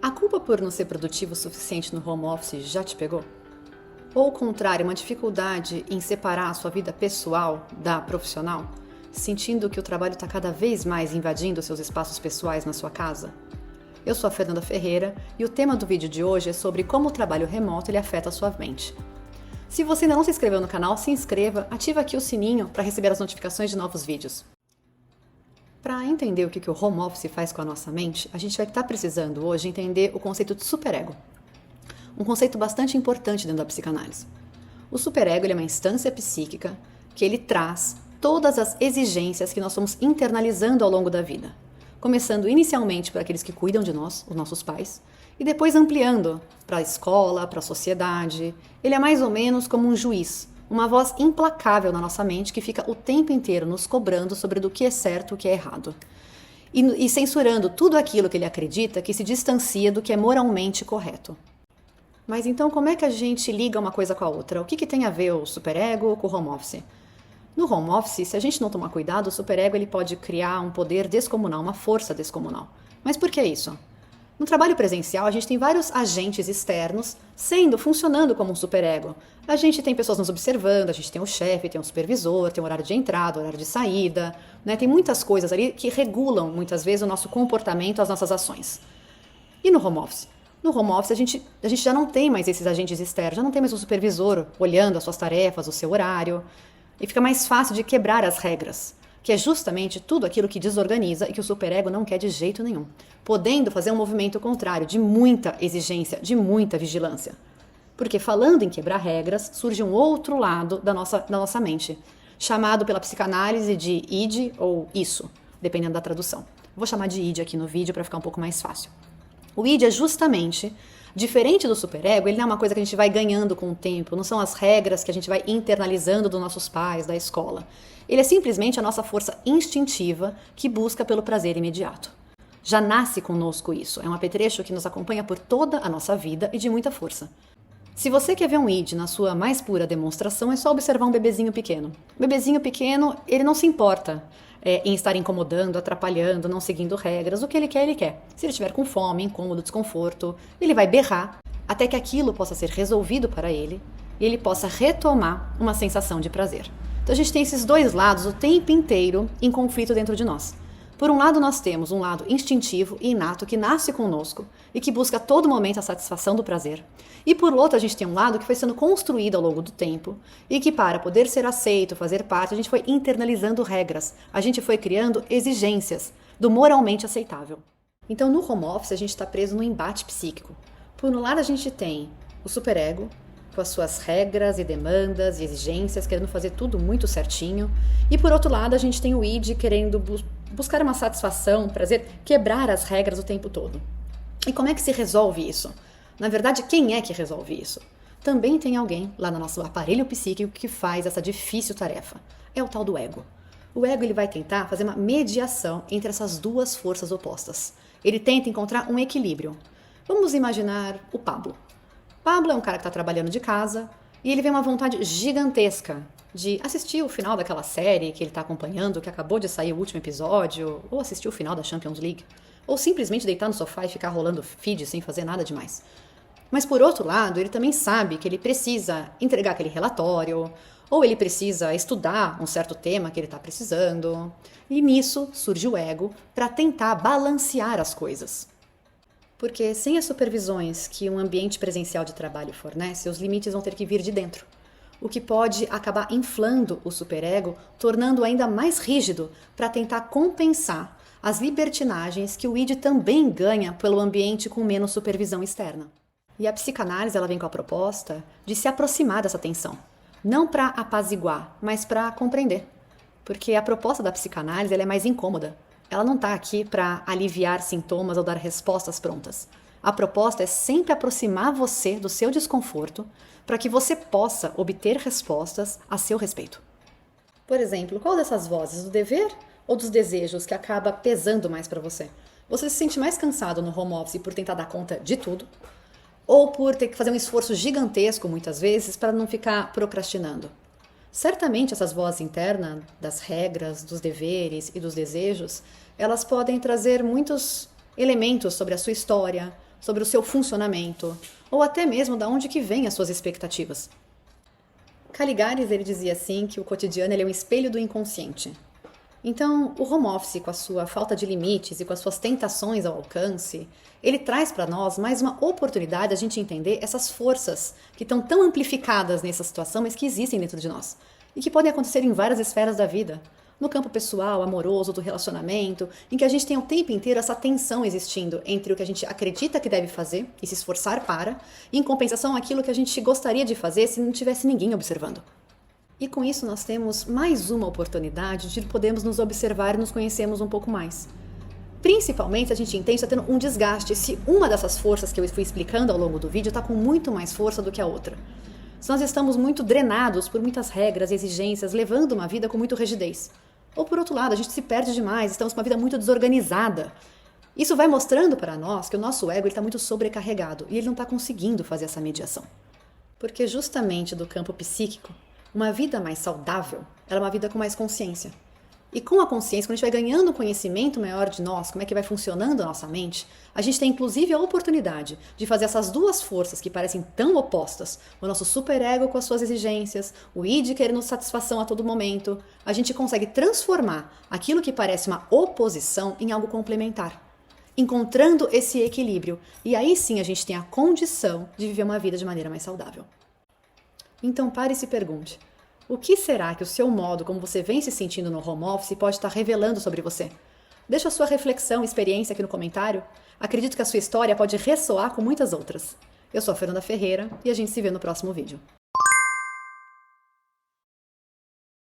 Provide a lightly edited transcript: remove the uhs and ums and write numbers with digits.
A culpa por não ser produtivo o suficiente no home office já te pegou? Ou ao contrário, uma dificuldade em separar a sua vida pessoal da profissional, sentindo que o trabalho está cada vez mais invadindo seus espaços pessoais na sua casa? Eu sou a Fernanda Ferreira e o tema do vídeo de hoje é sobre como o trabalho remoto ele afeta a sua mente. Se você ainda não se inscreveu no canal, se inscreva, ativa aqui o sininho para receber as notificações de novos vídeos. Para entender o que o home office faz com a nossa mente, a gente vai estar precisando hoje entender o conceito de superego. Um conceito bastante importante dentro da psicanálise. O superego ele é uma instância psíquica que ele traz todas as exigências que nós estamos internalizando ao longo da vida. Começando inicialmente para aqueles que cuidam de nós, os nossos pais, e depois ampliando para a escola, para a sociedade. Ele é mais ou menos como um juiz, uma voz implacável na nossa mente que fica o tempo inteiro nos cobrando sobre do que é certo e o que é errado. E censurando tudo aquilo que ele acredita que se distancia do que é moralmente correto. Mas então como é que a gente liga uma coisa com a outra? O que tem a ver o superego com o home office? No home office, se a gente não tomar cuidado, o superego ele pode criar um poder descomunal, uma força descomunal. Mas por que isso? No trabalho presencial, a gente tem vários agentes externos funcionando como um superego. A gente tem pessoas nos observando, a gente tem o chefe, tem o supervisor, tem o horário de entrada, o horário de saída, né? Tem muitas coisas ali que regulam, muitas vezes, o nosso comportamento, as nossas ações. E no home office? No home office, a gente já não tem mais esses agentes externos, já não tem mais um supervisor olhando as suas tarefas, o seu horário, e fica mais fácil de quebrar as regras, que é justamente tudo aquilo que desorganiza e que o superego não quer de jeito nenhum, podendo fazer um movimento contrário, de muita exigência, de muita vigilância. Porque falando em quebrar regras, surge um outro lado da nossa mente, chamado pela psicanálise de id ou isso, dependendo da tradução. Vou chamar de id aqui no vídeo para ficar um pouco mais fácil. O id é justamente, diferente do superego, ele não é uma coisa que a gente vai ganhando com o tempo, não são as regras que a gente vai internalizando dos nossos pais, da escola. Ele é simplesmente a nossa força instintiva que busca pelo prazer imediato. Já nasce conosco isso, é um apetrecho que nos acompanha por toda a nossa vida e de muita força. Se você quer ver um id na sua mais pura demonstração, é só observar um bebezinho pequeno. O bebezinho pequeno, ele não se importa em estar incomodando, atrapalhando, não seguindo regras. O que ele quer, ele quer. Se ele estiver com fome, incômodo, desconforto, ele vai berrar até que aquilo possa ser resolvido para ele e ele possa retomar uma sensação de prazer. Então a gente tem esses dois lados o tempo inteiro em conflito dentro de nós. Por um lado, nós temos um lado instintivo e inato que nasce conosco e que busca a todo momento a satisfação do prazer. E por outro, a gente tem um lado que foi sendo construído ao longo do tempo e que, para poder ser aceito, fazer parte, a gente foi internalizando regras, a gente foi criando exigências do moralmente aceitável. Então, no home office, a gente está preso num embate psíquico. Por um lado, a gente tem o superego, com as suas regras e demandas e exigências, querendo fazer tudo muito certinho. E por outro lado, a gente tem o id querendo buscar uma satisfação, prazer, quebrar as regras o tempo todo. E como é que se resolve isso? Na verdade, quem é que resolve isso? Também tem alguém lá no nosso aparelho psíquico que faz essa difícil tarefa. É o tal do ego. O ego ele vai tentar fazer uma mediação entre essas duas forças opostas. Ele tenta encontrar um equilíbrio. Vamos imaginar o Pablo. Pablo é um cara que está trabalhando de casa e ele vê uma vontade gigantesca de assistir o final daquela série que ele está acompanhando, que acabou de sair o último episódio, ou assistir o final da Champions League, ou simplesmente deitar no sofá e ficar rolando feed sem fazer nada demais. Mas por outro lado, ele também sabe que ele precisa entregar aquele relatório, ou ele precisa estudar um certo tema que ele está precisando, e nisso surge o ego para tentar balancear as coisas. Porque sem as supervisões que um ambiente presencial de trabalho fornece, os limites vão ter que vir de dentro. O que pode acabar inflando o superego, tornando ainda mais rígido para tentar compensar as libertinagens que o id também ganha pelo ambiente com menos supervisão externa. E a psicanálise ela vem com a proposta de se aproximar dessa tensão. Não para apaziguar, mas para compreender. Porque a proposta da psicanálise ela é mais incômoda. Ela não está aqui para aliviar sintomas ou dar respostas prontas. A proposta é sempre aproximar você do seu desconforto para que você possa obter respostas a seu respeito. Por exemplo, qual dessas vozes, do dever ou dos desejos que acaba pesando mais para você? Você se sente mais cansado no home office por tentar dar conta de tudo? Ou por ter que fazer um esforço gigantesco muitas vezes para não ficar procrastinando? Certamente essas vozes internas das regras, dos deveres e dos desejos, elas podem trazer muitos elementos sobre a sua história, sobre o seu funcionamento, ou até mesmo de onde que vêm as suas expectativas. Caligares, ele dizia assim que o cotidiano ele é um espelho do inconsciente. Então, o home office, com a sua falta de limites e com as suas tentações ao alcance, ele traz para nós mais uma oportunidade de a gente entender essas forças que estão tão amplificadas nessa situação, mas que existem dentro de nós e que podem acontecer em várias esferas da vida. No campo pessoal, amoroso, do relacionamento, em que a gente tem o tempo inteiro essa tensão existindo entre o que a gente acredita que deve fazer e se esforçar para, e em compensação aquilo que a gente gostaria de fazer se não tivesse ninguém observando. E com isso nós temos mais uma oportunidade de podermos nos observar e nos conhecermos um pouco mais. Principalmente a gente entende que está tendo um desgaste se uma dessas forças que eu fui explicando ao longo do vídeo está com muito mais força do que a outra. Se nós estamos muito drenados por muitas regras e exigências, levando uma vida com muita rigidez. Ou por outro lado, a gente se perde demais, estamos com uma vida muito desorganizada. Isso vai mostrando para nós que o nosso ego está muito sobrecarregado e ele não está conseguindo fazer essa mediação. Porque justamente do campo psíquico, uma vida mais saudável, ela é uma vida com mais consciência. E com a consciência, quando a gente vai ganhando um conhecimento maior de nós, como é que vai funcionando a nossa mente, a gente tem inclusive a oportunidade de fazer essas duas forças que parecem tão opostas, o nosso superego com as suas exigências, o id querendo satisfação a todo momento, a gente consegue transformar aquilo que parece uma oposição em algo complementar, encontrando esse equilíbrio. E aí sim a gente tem a condição de viver uma vida de maneira mais saudável. Então pare e se pergunte, o que será que o seu modo como você vem se sentindo no home office pode estar revelando sobre você? Deixa a sua reflexão e experiência aqui no comentário. Acredito que a sua história pode ressoar com muitas outras. Eu sou a Fernanda Ferreira e a gente se vê no próximo vídeo.